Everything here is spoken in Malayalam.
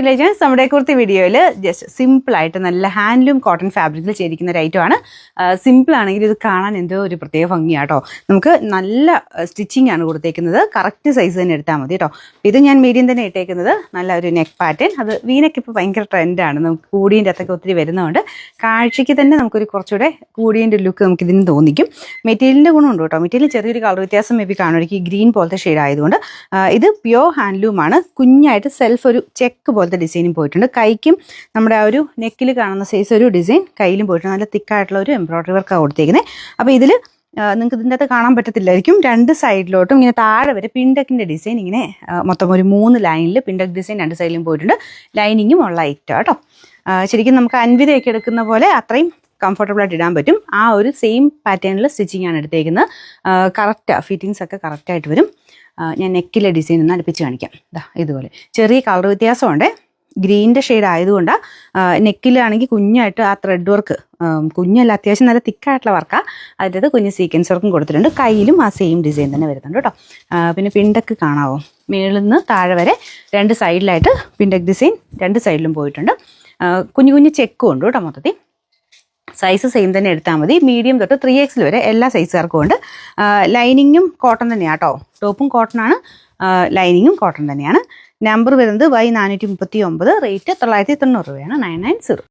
ലെജൻസ് നമ്മുടെ കുർത്തി വീഡിയോയിൽ ജസ്റ്റ് സിമ്പിളായിട്ട് നല്ല ഹാൻഡ്ലൂം കോട്ടൺ ഫാബ്രിക്കിൽ ചെയ്തിരിക്കുന്ന ഒരു ഐറ്റമാണ്. സിമ്പിൾ ആണെങ്കിൽ ഇത് കാണാൻ എന്തോ ഒരു പ്രത്യേക ഭംഗിയാട്ടോ. നമുക്ക് നല്ല സ്റ്റിച്ചിങ് ആണ് കൊടുത്തേക്കുന്നത്. കറക്റ്റ് സൈസ് തന്നെ എടുത്താൽ മതി കേട്ടോ. ഇത് ഞാൻ മീഡിയം തന്നെ ഇട്ടേക്കുന്നത്. നല്ല ഒരു നെക്ക് പാറ്റേൺ. അത് വീനൊക്കെ ഇപ്പോൾ ഭയങ്കര ട്രെൻഡാണ്. നമുക്ക് കൂടിയൻ്റെ അകത്തൊക്കെ ഒത്തിരി വരുന്നതുകൊണ്ട് കാഴ്ചയ്ക്ക് തന്നെ നമുക്കൊരു കുറച്ചുകൂടെ കൂടിയൻ്റെ ലുക്ക് നമുക്ക് ഇതിന് തോന്നിക്കും. മെറ്റീരിയലിൻ്റെ ഗുണമുണ്ട് കേട്ടോ. മെറ്റീരിയൽ ചെറിയൊരു കളർ വ്യത്യാസം മേ ബി കാണുമായിരിക്കും. ഈ ഗ്രീൻ പോലത്തെ ഷെയ്ഡ് ആയതുകൊണ്ട് ഇത് പ്യോർ ഹാൻഡ്ലൂമാണ്. കുഞ്ഞായിട്ട് സെൽഫ് ഒരു ചെക്ക് പോലത്തെ ഡിസൈനും പോയിട്ടുണ്ട്. കൈക്കും നമ്മുടെ ആ ഒരു നെക്കിൽ കാണുന്ന സൈസ് ഒരു ഡിസൈൻ കയ്യിലും പോയിട്ടുണ്ട്. നല്ല തിക്കായിട്ടുള്ള ഒരു എംബ്രോയ്ഡറി വർക്കാണ് കൊടുത്തേക്കുന്നത്. അപ്പോൾ ഇതിൽ നിങ്ങൾക്ക് ഇതിൻ്റെ അകത്ത് കാണാൻ പറ്റത്തില്ലായിരിക്കും. രണ്ട് സൈഡിലോട്ടും ഇങ്ങനെ താഴെ വരെ പിൻഡക്കിൻ്റെ ഡിസൈൻ ഇങ്ങനെ മൊത്തം ഒരു 3 ലൈനിൽ പിൻഡക്ക് ഡിസൈൻ രണ്ട് സൈഡിലും പോയിട്ടുണ്ട്. ലൈനിങ്ങും ഉള്ള ഐറ്റം കേട്ടോ. ശരിക്കും നമുക്ക് അൻവിതയൊക്കെ എടുക്കുന്ന പോലെ അത്രയും കംഫർട്ടബിൾ ആയിട്ട് ഇടാൻ പറ്റും. ആ ഒരു സെയിം പാറ്റേണിൽ സ്റ്റിച്ചിങ് ആണ് എടുത്തേക്കുന്നത്. കറക്റ്റാണ്, ഫിറ്റിങ്സ് ഒക്കെ കറക്റ്റായിട്ട് വരും. ഞാൻ നെക്കിലെ ഡിസൈൻ ഒന്ന് അടുപ്പിച്ച് കാണിക്കാം. ഇതുപോലെ ചെറിയ കളർ വ്യത്യാസമുണ്ട്. ഗ്രീനിൻ്റെ ഷെയ്ഡ് ആയതുകൊണ്ടാണ്. നെക്കിലാണെങ്കിൽ കുഞ്ഞായിട്ട് ആ ത്രെഡ് വർക്ക്, കുഞ്ഞല്ല അത്യാവശ്യം നല്ല തിക്കായിട്ടുള്ള വർക്കാണ്. അതിൻ്റെ കുഞ്ഞ് സീക്വൻസ് വർക്കും കൊടുത്തിട്ടുണ്ട്. കയ്യിലും ആ സെയിം ഡിസൈൻ തന്നെ വരുന്നുണ്ട് കേട്ടോ. പിന്നെ പിൻഡക്ക് കാണാവോ, മേളിൽ നിന്ന് താഴെ വരെ രണ്ട് സൈഡിലായിട്ട് പിൻഡക്ക് ഡിസൈൻ രണ്ട് സൈഡിലും പോയിട്ടുണ്ട്. കുഞ്ഞു കുഞ്ഞു ചെക്കും ഉണ്ട് കേട്ടോ. മൊത്തത്തിൽ സൈസ് സെയിം തന്നെ എടുത്താൽ മതി. മീഡിയം തൊട്ട് 3XL വരെ എല്ലാ സൈസുകാർക്കും ഉണ്ട്. ലൈനിങ്ങും കോട്ടൺ തന്നെയാണ് കേട്ടോ. ടോപ്പും കോട്ടണാണ്, ലൈനിങ്ങും കോട്ടൺ തന്നെയാണ്. നമ്പർ വരുന്നത് Y439, റേറ്റ് 990 രൂപയാണ്. 990.